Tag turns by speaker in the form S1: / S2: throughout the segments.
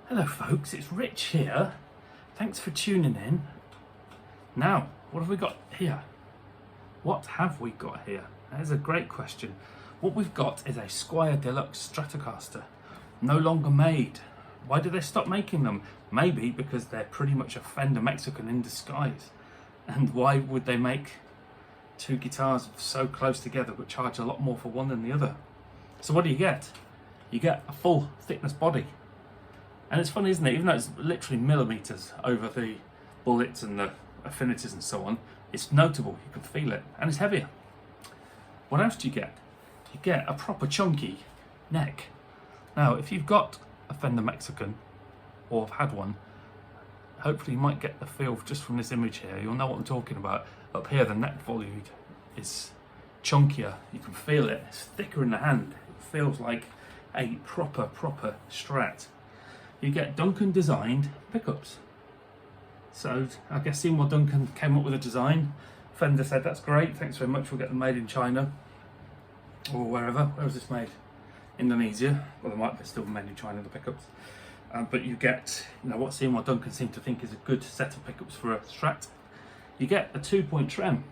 S1: Hello folks, it's Rich here. Thanks for tuning in. Now, what have we got here? What have we got here? That is a great question. What we've got is a Squier Deluxe Stratocaster. No longer made. Why did they stop making them? Maybe because they're pretty much a Fender Mexican in disguise. And why would they make two guitars so close together but charge a lot more for one than the other? So what do you get? You get a full thickness body. And it's funny, isn't it? Even though it's literally millimeters over the bullets and the affinities and so on, it's notable, you can feel it, and it's heavier. What else do you get? You get a proper chunky neck. Now, if you've got a Fender Mexican, or have had one, hopefully you might get the feel just from this image here. You'll know what I'm talking about. Up here, the neck volute is chunkier. You can feel it. It's thicker in the hand. It feels like a proper Strat. You get Duncan designed pickups. So I guess Seymour Duncan came up with a design. Fender said, that's great, thanks very much, we'll get them made in China or wherever. Where was this made? Indonesia. Well, they might be still made in China, the pickups. But you get, what Seymour Duncan seemed to think is a good set of pickups for a Strat. You get a 2-point trem,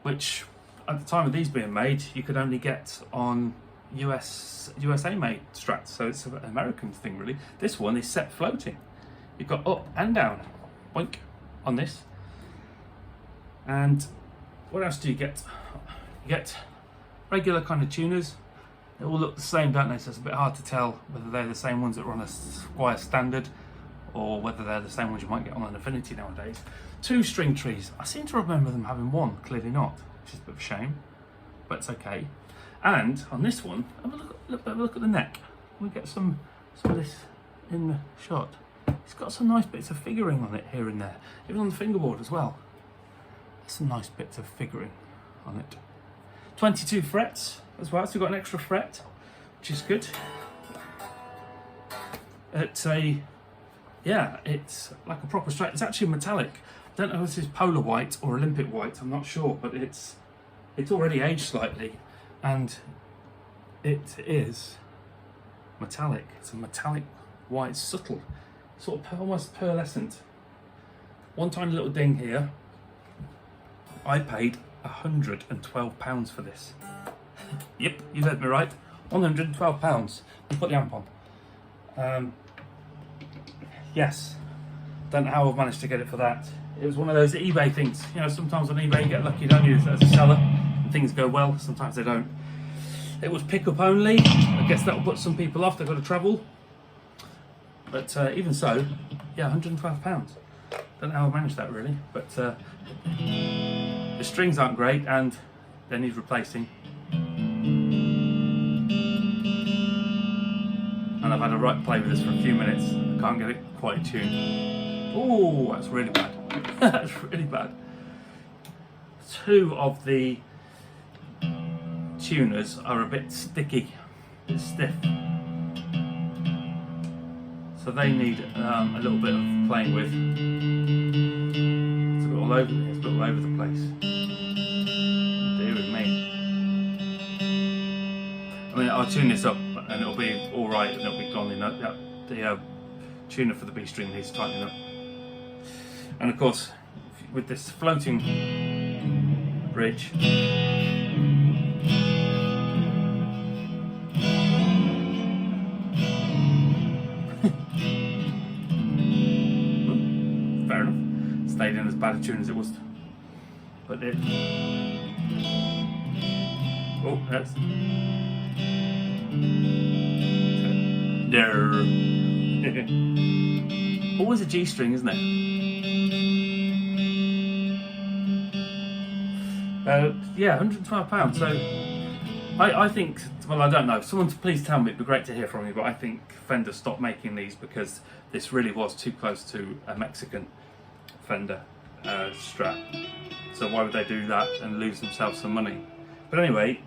S1: which at the time of these being made, you could only get on USA made Strats, so it's an American thing really. This one is set floating. You've got up and down, boink, on this. And what else do you get? You get regular kind of tuners. They all look the same, don't they? So it's a bit hard to tell whether they're the same ones that run a Squier standard or whether they're the same ones you might get on an Affinity nowadays. 2 string trees. I seem to remember them having one, clearly not, which is a bit of a shame, but it's okay. And on this one, have a look at the neck. We get some of this in the shot. It's got some nice bits of figuring on it here and there, even on the fingerboard as well. There's some nice bits of figuring on it. 22 frets as well, so we've got an extra fret, which is good. It's like a proper Strat. It's actually metallic. I don't know if this is polar white or Olympic white, I'm not sure, but it's already aged slightly. And it is metallic. It's a metallic white, subtle, sort of almost pearlescent. One tiny little ding here. I paid £112 for this. Yep, you heard me right. £112. You put the amp on. Yes. Don't know how I've managed to get it for that. It was one of those eBay things. Sometimes on eBay you get lucky, don't you, as a seller? Things go well, sometimes they don't. It was pickup only. I guess that will put some people off, they've got to travel. But even so, yeah, £112. Don't know how I managed that really, but the strings aren't great and they need replacing. And I've had a right play with this for a few minutes. I can't get it quite tuned. Oh, that's really bad. That's really bad. 2 of the tuners are a bit sticky, a bit stiff, so they need a little bit of playing with. It's a bit all over the place. Dear with me. I mean, I'll tune this up and it'll be all right and it'll be gone. The tuner for the B string needs tightening up, and of course with this floating bridge. Fair enough. Stayed in as bad a tune as it was, but it. Oh, that's there. Always a G string, isn't it? Yeah, £112. So I think, well, I don't know. Someone please tell me. It'd be great to hear from you. But I think Fender stopped making these because this really was too close to a Mexican Fender Strat. So why would they do that and lose themselves some money? But anyway,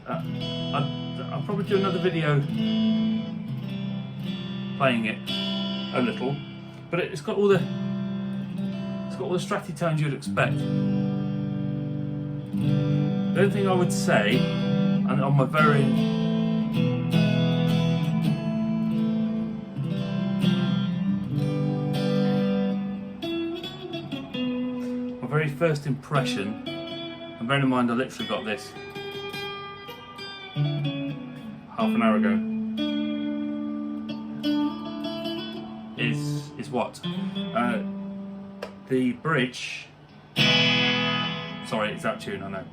S1: I'll probably do another video playing it a little. But it's got all the stratty tones you'd expect. The only thing I would say, and on my very very first impression, and bearing in mind I literally got this half an hour ago, is what? The bridge, sorry, it's out of tune, I know.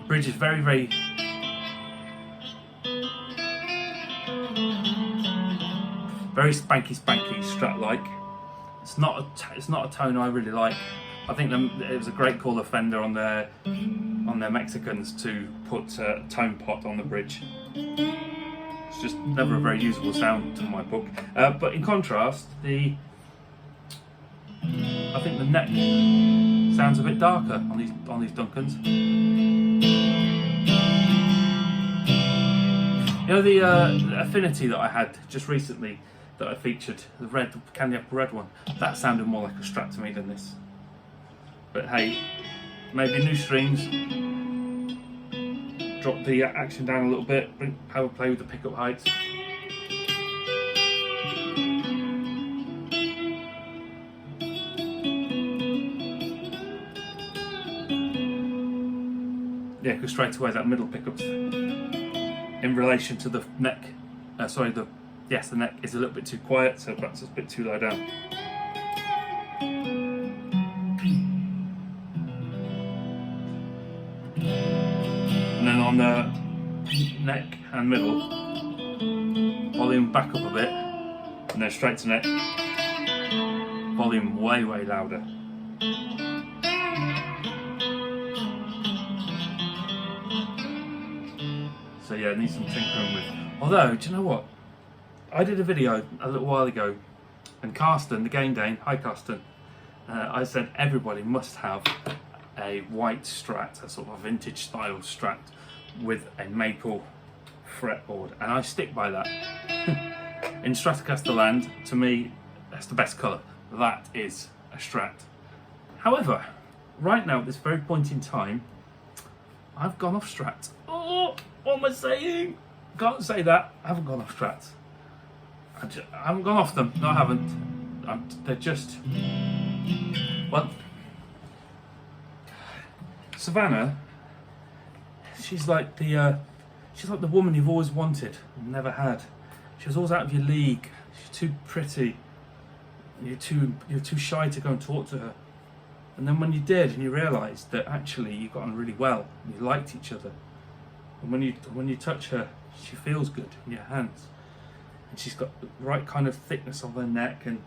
S1: The bridge is very, very spanky Strat-like. It's not a tone I really like. I think it was a great call of Fender on their Mexicans to put a tone pot on the bridge. It's just never a very usable sound to my book. But in contrast, I think the neck sounds a bit darker on these Duncans. You know the Affinity that I had just recently that I featured, the candy apple red one, that sounded more like a Strat to me than this. But hey, maybe new strings, drop the action down a little bit, have a play with the pickup heights. Yeah, because straight away that middle pickup's in relation to the neck, the neck is a little bit too quiet, so perhaps it's a bit too low down. And then on the neck and middle, volume back up a bit, and then straight to neck, volume way louder. So yeah, it needs some tinkering with. Although, do you know what? I did a video a little while ago, and Carsten, the game Dane, hi Carsten, I said everybody must have a white Strat, a sort of vintage style Strat with a maple fretboard, and I stick by that. In Stratocaster land, to me, that's the best colour. That is a Strat. However, right now at this very point in time, I've gone off Strats. Oh, what am I saying? Can't say that. I haven't gone off Strats. I haven't gone off them. No, I haven't. They're just, well, Savannah. She's like the woman you've always wanted and never had. She was always out of your league. She's too pretty. You're too shy to go and talk to her. And then when you did, and you realised that actually you got on really well, and you liked each other. And when you touch her, she feels good in your hands. And she's got the right kind of thickness on her neck, and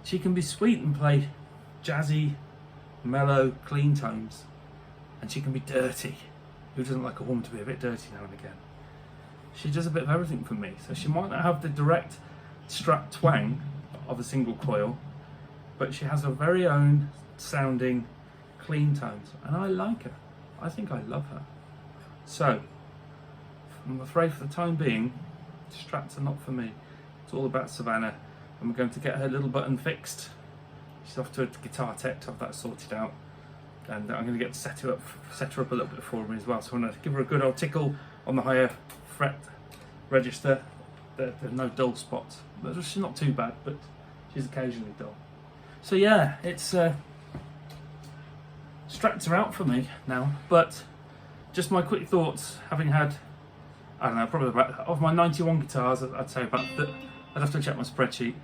S1: she can be sweet and play jazzy, mellow, clean tones. And she can be dirty. Who doesn't like a woman to be a bit dirty now and again? She does a bit of everything for me. So she might not have the direct Strat twang of a single coil, but she has her very own sounding clean tones, and I like her. I think I love her. So I'm afraid for the time being, Strats are not for me. It's all about Savannah, and we're going to get her little button fixed. She's off to a guitar tech to have that sorted out, and I'm going to get to set her up a little bit for me as well. So I'm going to give her a good old tickle on the higher fret register. There are no dull spots. She's not too bad, but she's occasionally dull. So yeah, it's Strats are out for me now. But just my quick thoughts, having had, I don't know, probably about, of my 91 guitars, I'd say about, I'd have to check my spreadsheet,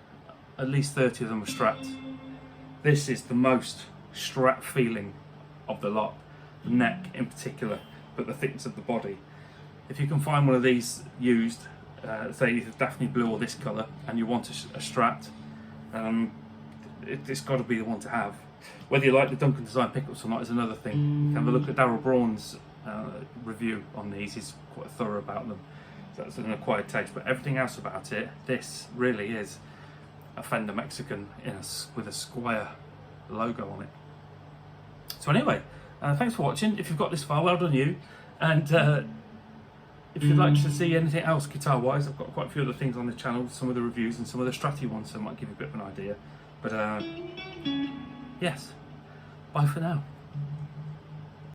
S1: at least 30 of them were Strats. This is the most Strat feeling of the lot, the neck in particular, but the thickness of the body. If you can find one of these used, say either Daphne Blue or this colour, and you want a Strat, it's got to be the one to have. Whether you like the Duncan design pickups or not is another thing. You can have a look at Darryl Braun's review on these. He's quite thorough about them. So that's an acquired taste, but everything else about it, this really is a Fender Mexican with a Squier logo on it. So anyway, thanks for watching. If you've got this far, well done you. And if you'd like to see anything else guitar-wise, I've got quite a few other things on the channel, some of the reviews and some of the Stratty ones, so I might give you a bit of an idea. But yes, bye for now.